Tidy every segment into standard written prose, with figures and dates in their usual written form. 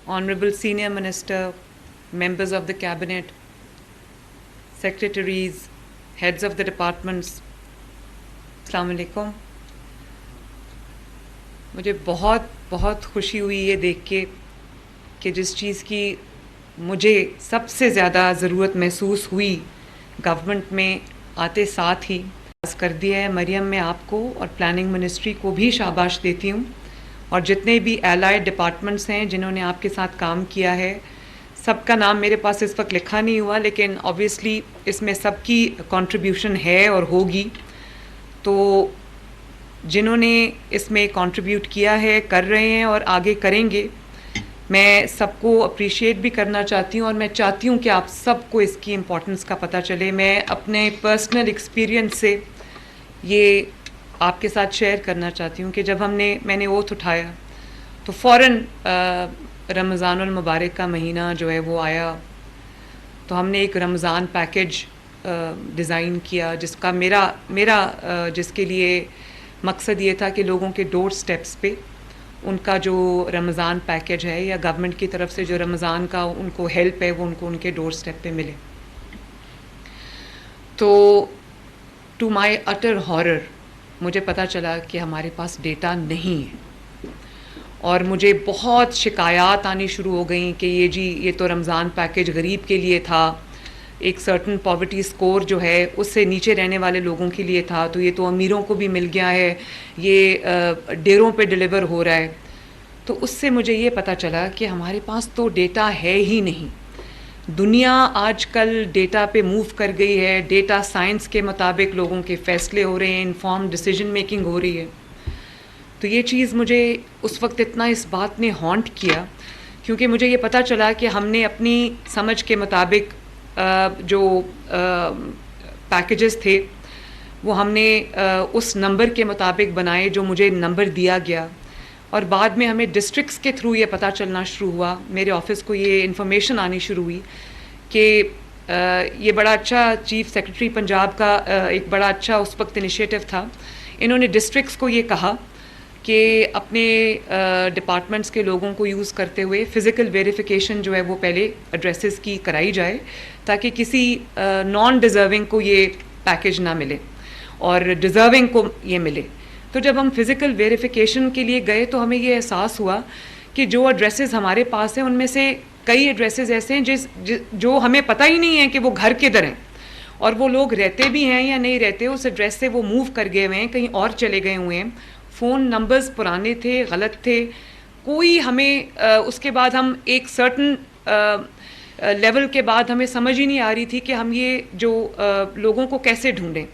Honorable Senior Minister, members of the Cabinet, secretaries, heads of the departments, Assalamu alaikum. مجھے بہت بہت خوشی ہوئی یہ دیکھ کے کہ جس چیز کی مجھے سب سے زیادہ ضرورت محسوس ہوئی گورنمنٹ میں آتے ساتھ ہی کر دیا ہے. مریم میں آپ کو اور پلاننگ منسٹری کو بھی شاباش دیتی ہوں، اور جتنے بھی الائڈ ڈپارٹمنٹس ہیں جنہوں نے آپ کے ساتھ کام کیا ہے، سب کا نام میرے پاس اس وقت لکھا نہیں ہوا، لیکن آبویسلی اس میں سب کی کنٹریبیوشن ہے اور ہوگی. تو جنہوں نے اس میں کنٹریبیوٹ کیا ہے، کر رہے ہیں اور آگے کریں گے، میں سب کو اپریشیٹ بھی کرنا چاہتی ہوں، اور میں چاہتی ہوں کہ آپ سب کو اس کی امپورٹنس کا پتہ چلے. میں اپنے پرسنل ایکسپیرینس سے یہ آپ کے ساتھ شیئر کرنا چاہتی ہوں کہ جب میں نے اوتھ اٹھایا تو فوراً رمضان المبارک کا مہینہ جو ہے وہ آیا، تو ہم نے ایک رمضان پیکیج ڈیزائن کیا جس کا میرا جس کے لیے مقصد یہ تھا کہ لوگوں کے ڈور سٹیپس پہ ان کا جو رمضان پیکیج ہے یا گورنمنٹ کی طرف سے جو رمضان کا ان کو ہیلپ ہے وہ ان کو ان کے ڈور سٹیپ پہ ملے. تو ٹو مائی اٹر ہارر مجھے پتہ چلا کہ ہمارے پاس ڈیٹا نہیں ہے، اور مجھے بہت شکایات آنی شروع ہو گئیں کہ یہ تو رمضان پیکیج غریب کے لیے تھا، ایک سرٹن پاورٹی سکور جو ہے اس سے نیچے رہنے والے لوگوں کے لیے تھا، تو یہ تو امیروں کو بھی مل گیا ہے، یہ ڈیروں پہ ڈیلیور ہو رہا ہے. تو اس سے مجھے یہ پتہ چلا کہ ہمارے پاس تو ڈیٹا ہے ہی نہیں. دنیا آج کل ڈیٹا پہ موو کر گئی ہے، ڈیٹا سائنس کے مطابق لوگوں کے فیصلے ہو رہے ہیں، انفارم ڈیسیجن میکنگ ہو رہی ہے. تو یہ چیز مجھے اس وقت اتنا اس بات نے ہانٹ کیا، کیونکہ مجھے یہ پتہ چلا کہ ہم نے اپنی سمجھ کے مطابق جو پیکیجز تھے وہ ہم نے اس نمبر کے مطابق بنائے جو مجھے نمبر دیا گیا، اور بعد میں ہمیں ڈسٹرکٹس کے تھرو یہ پتہ چلنا شروع ہوا، میرے آفس کو یہ انفارمیشن آنی شروع ہوئی کہ یہ بڑا اچھا چیف سیکرٹری پنجاب کا ایک بڑا اچھا اس وقت انیشیٹو تھا. انہوں نے ڈسٹرکٹس کو یہ کہا کہ اپنے ڈپارٹمنٹس کے لوگوں کو یوز کرتے ہوئے فزیکل ویریفیکیشن جو ہے وہ پہلے ایڈریسز کی کرائی جائے، تاکہ کسی نان ڈیزرونگ کو یہ پیکیج نہ ملے اور ڈیزرونگ کو یہ ملے. تو جب ہم فزیکل ویریفیکیشن کے لیے گئے تو ہمیں یہ احساس ہوا کہ جو ایڈریسز ہمارے پاس ہیں ان میں سے کئی ایڈریسز ایسے ہیں جو ہمیں پتہ ہی نہیں ہے کہ وہ گھر کدھر ہیں، اور وہ لوگ رہتے بھی ہیں یا نہیں رہتے، اس ایڈریس سے وہ موو کر گئے ہوئے ہیں، کہیں اور چلے گئے ہوئے ہیں، فون نمبرز پرانے تھے، غلط تھے. کوئی ہمیں اس کے بعد ہم ایک سرٹن لیول کے بعد ہمیں سمجھ ہی نہیں آ رہی تھی کہ ہم یہ جو لوگوں کو کیسے ڈھونڈیں.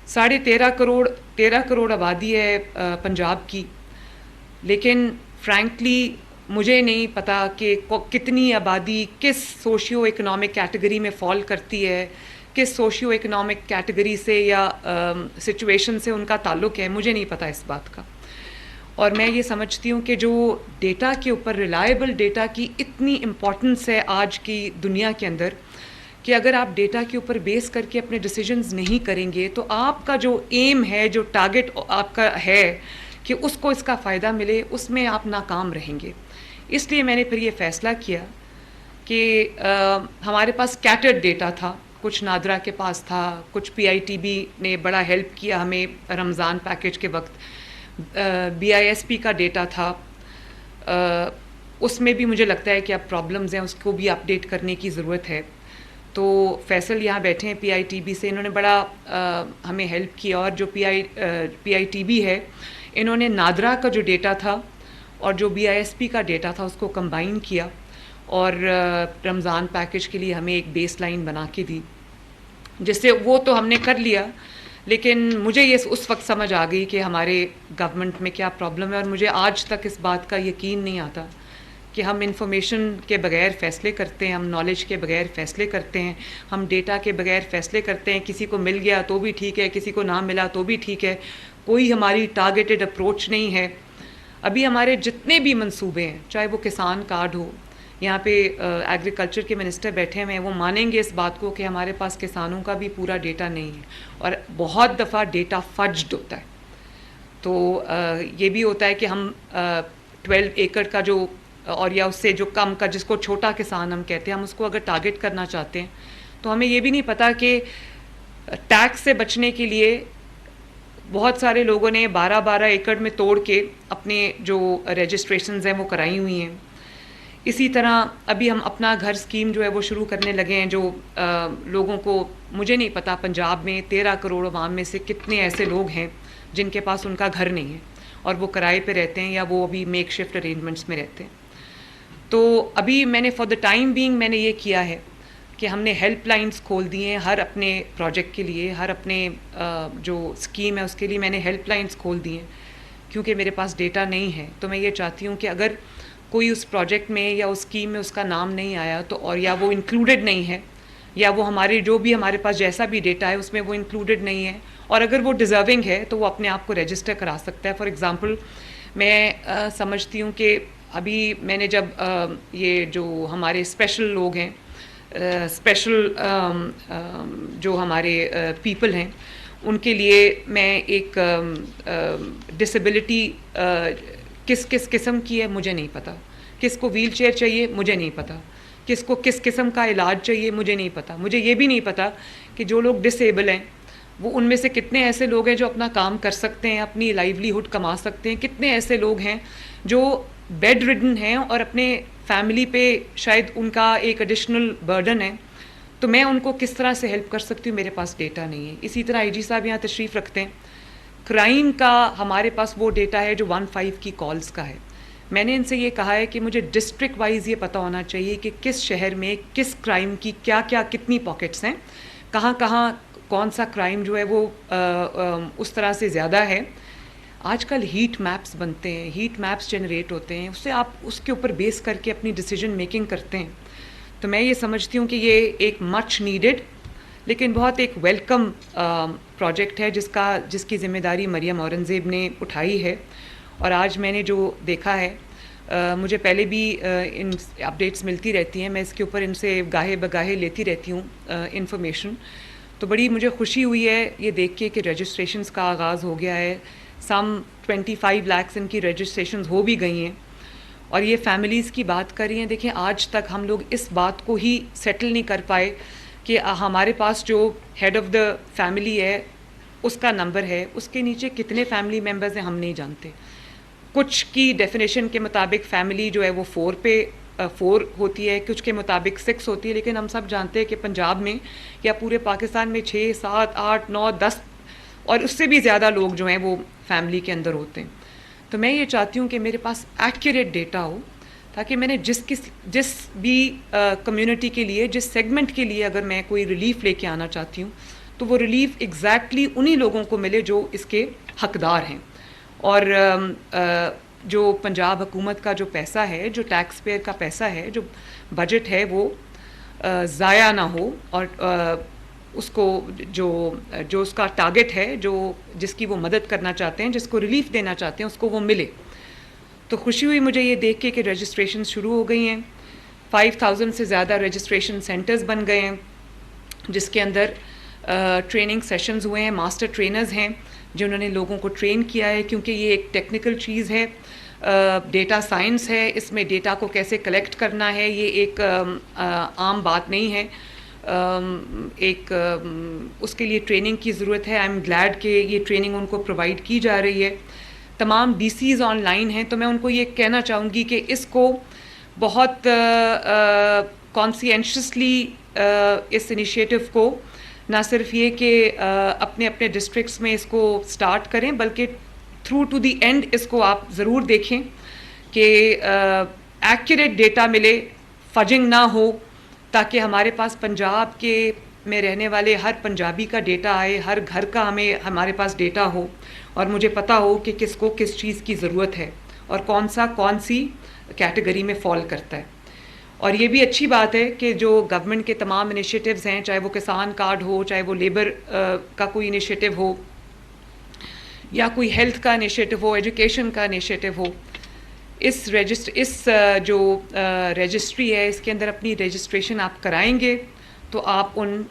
13.5 کروڑ آبادی ہے پنجاب کی، لیکن فرینکلی مجھے نہیں پتا کہ کتنی آبادی کس سوشیو اکنامک کیٹیگری میں فال کرتی ہے، کس سوشیو اکنامک کیٹیگری سے یا سچویشن سے ان کا تعلق ہے، مجھے نہیں پتا اس بات کا. اور میں یہ سمجھتی ہوں کہ جو ڈیٹا کے اوپر ریلائبل ڈیٹا کی اتنی امپورٹنس ہے آج کی دنیا کے اندر، کہ اگر آپ ڈیٹا کے اوپر بیس کر کے اپنے ڈیسیجنز نہیں کریں گے تو آپ کا جو ایم ہے، جو ٹارگٹ آپ کا ہے کہ اس کو اس کا فائدہ ملے، اس میں آپ ناکام رہیں گے. اس لیے میں نے پھر یہ فیصلہ کیا کہ ہمارے پاس اسکیٹرڈ ڈیٹا تھا، کچھ نادرا کے پاس تھا، کچھ PITB نے بڑا ہیلپ کیا ہمیں رمضان پیکیج کے وقت، BISP کا ڈیٹا تھا، اس میں بھی مجھے لگتا ہے کہ اب پرابلمز ہیں، اس کو بھی اپڈیٹ کرنے کی ضرورت ہے. تو فیصل یہاں بیٹھے ہیں PITB سے، انہوں نے بڑا ہمیں ہیلپ کیا، اور جو PITB ہے انہوں نے نادرا کا جو ڈیٹا تھا اور جو BISP کا ڈیٹا تھا اس کو کمبائن کیا، اور رمضان پیکیج کے لیے ہمیں ایک بیس لائن بنا کے دی، جس سے وہ تو ہم نے کر لیا. لیکن مجھے یہ اس وقت سمجھ آ گئی کہ ہمارے گورنمنٹ میں کیا پرابلم ہے، اور مجھے آج تک اس بات کا یقین نہیں آتا کہ ہم انفارمیشن کے بغیر فیصلے کرتے ہیں، ہم نالج کے بغیر فیصلے کرتے ہیں، ہم ڈیٹا کے بغیر فیصلے کرتے ہیں. کسی کو مل گیا تو بھی ٹھیک ہے، کسی کو نہ ملا تو بھی ٹھیک ہے، کوئی ہماری ٹارگیٹڈ اپروچ نہیں ہے. ابھی ہمارے جتنے بھی منصوبے ہیں، چاہے وہ کسان کارڈ ہو، یہاں پہ ایگریکلچر کے منسٹر بیٹھے ہوئے ہیں، وہ مانیں گے اس بات کو کہ ہمارے پاس کسانوں کا بھی پورا ڈیٹا نہیں ہے، اور بہت دفعہ ڈیٹا فجڈ ہوتا ہے. تو یہ بھی ہوتا ہے کہ ہم 12 ایکڑ کا جو اور یا اس سے جو کم کا، جس کو چھوٹا کسان ہم کہتے ہیں، ہم اس کو اگر ٹارگٹ کرنا چاہتے ہیں تو ہمیں یہ بھی نہیں پتہ کہ ٹیکس سے بچنے کے لیے بہت سارے لوگوں نے 12 ایکڑ میں توڑ کے اپنے جو رجسٹریشنز ہیں وہ کرائی ہوئی ہیں. اسی طرح ابھی ہم اپنا گھر اسکیم جو ہے وہ شروع کرنے لگے ہیں، جو لوگوں کو، مجھے نہیں پتا پنجاب میں 13 کروڑ عوام میں سے کتنے ایسے لوگ ہیں جن کے پاس ان کا گھر نہیں ہے اور وہ کرائے پہ رہتے ہیں یا وہ ابھی میک شفٹ ارینجمنٹس میں رہتے ہیں. تو ابھی میں نے فار دا ٹائم بینگ میں نے یہ کیا ہے کہ ہم نے ہیلپ لائنز کھول دی ہیں ہر اپنے پروجیکٹ کے لیے، ہر اپنے جو اسکیم ہے اس کے لیے میں نے ہیلپ لائنز کھول دی ہیں. کیونکہ میرے پاس ڈیٹا نہیں ہے تو میں یہ چاہتی ہوں کہ اگر کوئی اس پروجیکٹ میں یا اس اسکیم میں اس کا نام نہیں آیا تو، اور یا وہ انکلوڈڈ نہیں ہے، یا وہ ہمارے جو بھی ہمارے پاس جیسا بھی ڈیٹا ہے اس میں وہ انکلوڈڈ نہیں ہے، اور اگر وہ ڈیزرونگ ہے تو وہ اپنے آپ کو رجسٹر کرا سکتا ہے. فار ایگزامپل میں سمجھتی ہوں کہ ابھی میں نے جب یہ جو ہمارے اسپیشل لوگ ہیں، اسپیشل جو ہمارے پیپل ہیں، ان کے لیے میں ایک ڈسیبلٹی کس قسم کی ہے مجھے نہیں پتہ، کس کو ویل چیئر چاہیے مجھے نہیں پتہ، کس کو کس قسم کا علاج چاہیے مجھے نہیں پتہ. مجھے یہ بھی نہیں پتہ کہ جو لوگ ڈس ایبل ہیں وہ ان میں سے کتنے ایسے لوگ ہیں جو اپنا کام کر سکتے ہیں، اپنی لائیولیہڈ کما سکتے ہیں، کتنے ایسے لوگ ہیں جو بیڈ ریڈن ہیں اور اپنے فیملی پہ شاید ان کا ایک ایڈیشنل برڈن ہے. تو میں ان کو کس طرح سے ہیلپ کر سکتی ہوں؟ میرے پاس ڈیٹا نہیں ہے. اسی طرح آئی جی صاحب یہاں تشریف رکھتے ہیں، کرائم کا ہمارے پاس وہ ڈیٹا ہے جو 15 کی کالز کا ہے. میں نے ان سے یہ کہا ہے کہ مجھے ڈسٹرکٹ وائز یہ پتہ ہونا چاہیے کہ کس شہر میں کس کرائم کی کیا کتنی پاکٹس ہیں، کہاں کون سا کرائم جو ہے وہ اس طرح سے زیادہ ہے. آج کل ہیٹ میپس بنتے ہیں، ہیٹ میپس جنریٹ ہوتے ہیں، اس سے آپ اس کے اوپر بیس کر کے اپنی ڈیسیجن میکنگ کرتے ہیں. تو میں یہ سمجھتی ہوں کہ یہ ایک مچ نیڈڈ لیکن بہت ایک ویلکم پروجیکٹ ہے جس کی ذمہ داری مریم اورنگزیب نے اٹھائی ہے. اور آج میں نے جو دیکھا ہے، مجھے پہلے بھی ان اپڈیٹس ملتی رہتی ہیں، میں اس کے اوپر ان سے گاہے بگاہے لیتی رہتی ہوں انفارمیشن. تو بڑی مجھے خوشی ہوئی ہے یہ دیکھ کے کہ رجسٹریشنز کا آغاز ہو گیا ہے. سم 25 لاکھ ان کی رجسٹریشنز ہو بھی گئی ہیں اور یہ فیملیز کی بات کر رہی ہیں. دیکھیں آج تک ہم لوگ اس بات کو ہی سیٹل نہیں کر پائے کہ ہمارے پاس جو ہیڈ آف دا فیملی ہے اس کا نمبر ہے، اس کے نیچے کتنے فیملی ممبرز ہیں ہم نہیں جانتے. کچھ کی ڈیفینیشن کے مطابق فیملی جو ہے وہ 4 ہوتی ہے، کچھ کے مطابق 6 ہوتی ہے، لیکن ہم سب جانتے ہیں کہ پنجاب میں یا پورے پاکستان میں 6 7 8 9 10 اور اس سے بھی زیادہ لوگ جو ہیں وہ فیملی کے اندر ہوتے ہیں. تو میں یہ چاہتی ہوں کہ میرے پاس ایکوریٹ ڈیٹا ہو تاکہ میں نے جس بھی کمیونٹی کے لیے، جس سیگمنٹ کے لیے اگر میں کوئی ریلیف لے کے آنا چاہتی ہوں تو وہ ریلیف ایگزیکٹلی انہی لوگوں کو ملے جو اس کے حقدار ہیں. اور جو پنجاب حکومت کا جو پیسہ ہے، جو ٹیکس پیئر کا پیسہ ہے، جو بجٹ ہے، وہ ضائع نہ ہو اور اس کو جو اس کا ٹارگٹ ہے، جس کی وہ مدد کرنا چاہتے ہیں، جس کو ریلیف دینا چاہتے ہیں، اس کو وہ ملے. تو خوشی ہوئی مجھے یہ دیکھ کے کہ رجسٹریشن شروع ہو گئی ہیں. 5000 سے زیادہ رجسٹریشن سینٹرز بن گئے ہیں جس کے اندر ٹریننگ سیشنز ہوئے ہیں. ماسٹر ٹرینرز ہیں جنہوں نے لوگوں کو ٹرین کیا ہے، کیونکہ یہ ایک ٹیکنیکل چیز ہے، ڈیٹا سائنس ہے، اس میں ڈیٹا کو کیسے کلیکٹ کرنا ہے یہ ایک عام بات نہیں ہے. اس کے لیے ٹریننگ کی ضرورت ہے. آئی ایم گلیڈ کہ یہ ٹریننگ ان کو پرووائڈ کی جا رہی ہے. تمام ڈی سیز آن لائن ہیں، تو میں ان کو یہ کہنا چاہوں گی کہ اس کو بہت کانسینشیسلی اس انیشیٹو کو نہ صرف یہ کہ اپنے اپنے ڈسٹرکٹس میں اس کو سٹارٹ کریں، بلکہ تھرو ٹو دی اینڈ اس کو آپ ضرور دیکھیں کہ ایکوریٹ ڈیٹا ملے، فجنگ نہ ہو، تاکہ ہمارے پاس پنجاب کے میں رہنے والے ہر پنجابی کا ڈیٹا آئے، ہر گھر کا ہمارے پاس ڈیٹا ہو اور مجھے پتہ ہو کہ کس کو کس چیز کی ضرورت ہے اور کون سی کیٹیگری میں فال کرتا ہے. اور یہ بھی اچھی بات ہے کہ جو گورنمنٹ کے تمام انیشیٹیوز ہیں، چاہے وہ کسان کارڈ ہو، چاہے وہ لیبر کا کوئی انیشیٹو ہو یا کوئی ہیلتھ کا انیشیٹو ہو، ایجوکیشن کا انیشیٹو ہو، اس جو رجسٹری ہے اس کے اندر اپنی رجسٹریشن آپ کرائیں گے تو آپ ان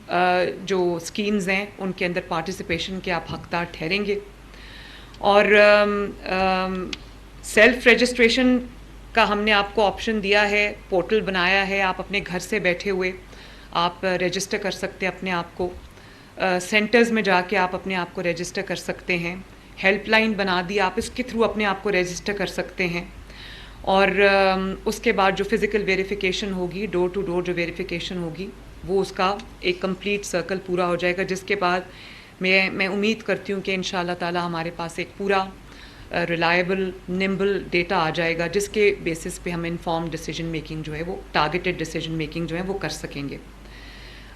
جو اسکیمز ہیں ان کے اندر پارٹیسپیشن کے آپ حقدار ٹھہریں گے. اور سیلف رجسٹریشن کا ہم نے آپ کو آپشن دیا ہے, پورٹل بنایا ہے, آپ اپنے گھر سے بیٹھے ہوئے آپ رجسٹر کر سکتے ہیں اپنے آپ کو, سینٹرز میں جا کے آپ اپنے آپ کو رجسٹر کر سکتے ہیں, ہیلپ لائن بنا دی, آپ اس کے تھرو اپنے آپ کو رجسٹر کر سکتے ہیں, اور اس کے بعد جو فزیکل ویریفیکیشن ہوگی, ڈور ٹو ڈور جو ویریفیکیشن ہوگی, وہ اس کا ایک کمپلیٹ سرکل پورا ہو جائے گا, جس کے بعد میں امید کرتی ہوں کہ انشاءاللہ تعالی ہمارے پاس ایک پورا ریلائبل نمبل ڈیٹا آ جائے گا, جس کے بیسس پہ ہم انفارم ڈیسیجن میکنگ جو ہے وہ ٹارگیٹڈ ڈیسیجن میکنگ جو ہے وہ کر سکیں گے.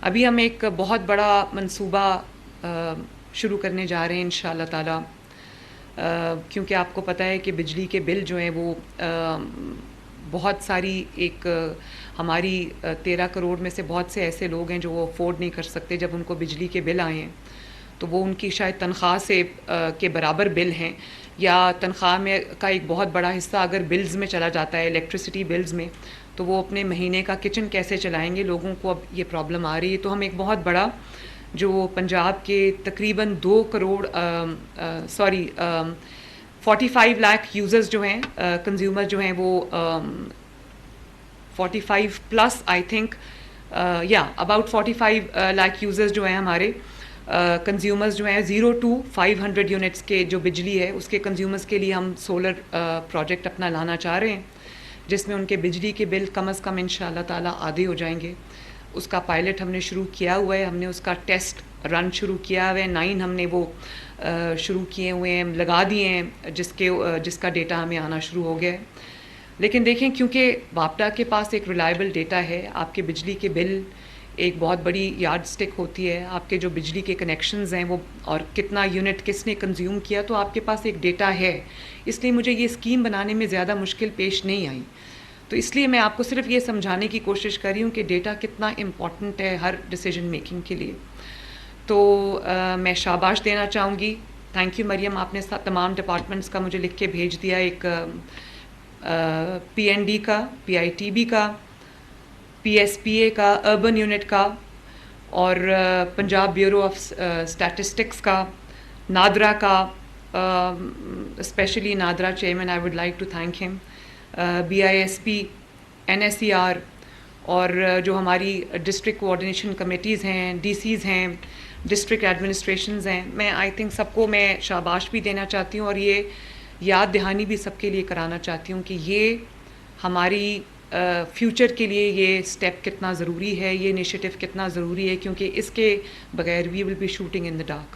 ابھی ہم ایک بہت بڑا منصوبہ شروع کرنے جا رہے ہیں انشاءاللہ تعالی, کیونکہ آپ کو پتہ ہے کہ بجلی کے بل جو ہیں وہ بہت ساری ایک ہماری 13 کروڑ میں سے بہت سے ایسے لوگ ہیں جو وہ افورڈ نہیں کر سکتے. جب ان کو بجلی کے بل آئے ہیں تو وہ ان کی شاید تنخواہ سے کے برابر بل ہیں, یا تنخواہ میں کا ایک بہت بڑا حصہ اگر بلز میں چلا جاتا ہے, الیکٹریسٹی بلز میں, تو وہ اپنے مہینے کا کچن کیسے چلائیں گے. لوگوں کو اب یہ پرابلم آ رہی ہے. تو ہم ایک بہت بڑا جو پنجاب کے تقریباً 2 کروڑ 45 لاکھ یوزرز جو ہیں, کنزیومر جو ہیں وہ 45 plus I think about 45 lakh users جو ہیں ہمارے کنزیومرز جو ہیں 0 to 500 یونٹس کے جو بجلی ہے اس کے کنزیومرز کے لیے ہم سولر پروجیکٹ اپنا لانا چاہ رہے ہیں, جس میں ان کے بجلی کے بل کم از کم انشاءاللہ تعالی آدھے ہو جائیں گے. اس کا پائلٹ ہم نے شروع کیا ہوا ہے, ہم نے اس کا ٹیسٹ رن شروع کیا ہوا ہے, 9 ہم نے وہ شروع کیے ہوئے ہیں, لگا دیے ہیں, جس کا ڈیٹا ہمیں آنا شروع ہو گیا ہے. لیکن دیکھیں, کیونکہ واپڈا کے پاس ایک ریلائبل ڈیٹا ہے, آپ کے بجلی کے بل ایک بہت بڑی یارڈ سٹک ہوتی ہے, آپ کے جو بجلی کے کنیکشنز ہیں وہ اور کتنا یونٹ کس نے کنزیوم کیا, تو آپ کے پاس ایک ڈیٹا ہے. اس لیے مجھے یہ اسکیم بنانے میں زیادہ مشکل پیش نہیں آئی. تو اس لیے میں آپ کو صرف یہ سمجھانے کی کوشش کر رہی ہوں کہ ڈیٹا کتنا امپورٹنٹ ہے ہر ڈیسیجن میکنگ کے لیے. تو میں شاباش دینا چاہوں گی. تھینک یو مریم, آپ نے تمام ڈپارٹمنٹس کا مجھے لکھ کے بھیج دیا, ایک پی این ڈی کا, پی آئی ٹی بی کا, پی ایس پی اے کا, اربن یونٹ کا, اور پنجاب بیورو آف اسٹیٹسٹکس کا, نادرا کا, specially NADRA chairman I would like to thank ہم, B I S P, N S E R, اور جو ہماری ڈسٹرکٹ کوآرڈینیشن کمیٹیز ہیں, ڈی سیز ہیں, ڈسٹرکٹ ایڈمنسٹریشنز ہیں. میں آئی تھنک سب کو میں شاباش بھی دینا چاہتی ہوں, اور یہ یاد دہانی بھی سب کے لیے کرانا چاہتی ہوں کہ یہ ہماری فیوچر کے لیے یہ اسٹیپ کتنا ضروری ہے, یہ انیشیٹو کتنا ضروری ہے, کیونکہ اس کے بغیر we will be shooting in the dark.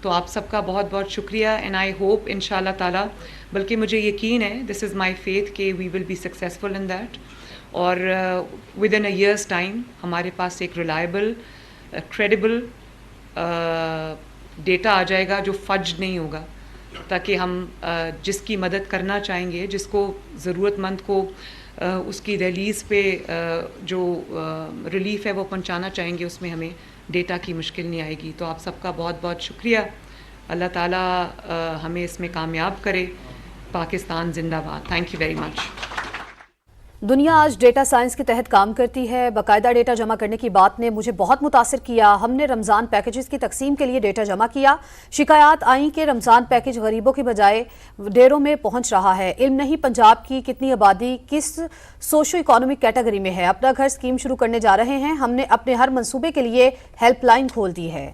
تو آپ سب کا بہت بہت شکریہ, اینڈ آئی ہوپ ان شاء اللہ تعالیٰ, بلکہ مجھے یقین ہے, دس از مائی فیتھ, کہ we will be successful in that, اور within a year's time ہمارے پاس ایک ریلائبل کریڈیبل ڈیٹا آ جائے گا جو فج نہیں ہوگا, تاکہ ہم جس کی مدد کرنا چاہیں گے, جس کو ضرورت مند کو اس کی ریلیز پہ جو ریلیف ہے وہ پہنچانا چاہیں گے, اس میں ہمیں ڈیٹا کی مشکل نہیں آئے گی. تو آپ سب کا بہت بہت شکریہ. اللہ تعالیٰ ہمیں اس میں کامیاب کرے. پاکستان زندہ باد. Thank you very much. دنیا آج ڈیٹا سائنس کے تحت کام کرتی ہے. باقاعدہ ڈیٹا جمع کرنے کی بات نے مجھے بہت متاثر کیا. ہم نے رمضان پیکیجز کی تقسیم کے لیے ڈیٹا جمع کیا. شکایات آئیں کہ رمضان پیکیج غریبوں کی بجائے ڈیروں میں پہنچ رہا ہے. علم نہیں پنجاب کی کتنی آبادی کس سوشو اکانومک کیٹیگری میں ہے. اپنا گھر اسکیم شروع کرنے جا رہے ہیں. ہم نے اپنے ہر منصوبے کے لیے ہیلپ لائن کھول دی ہے.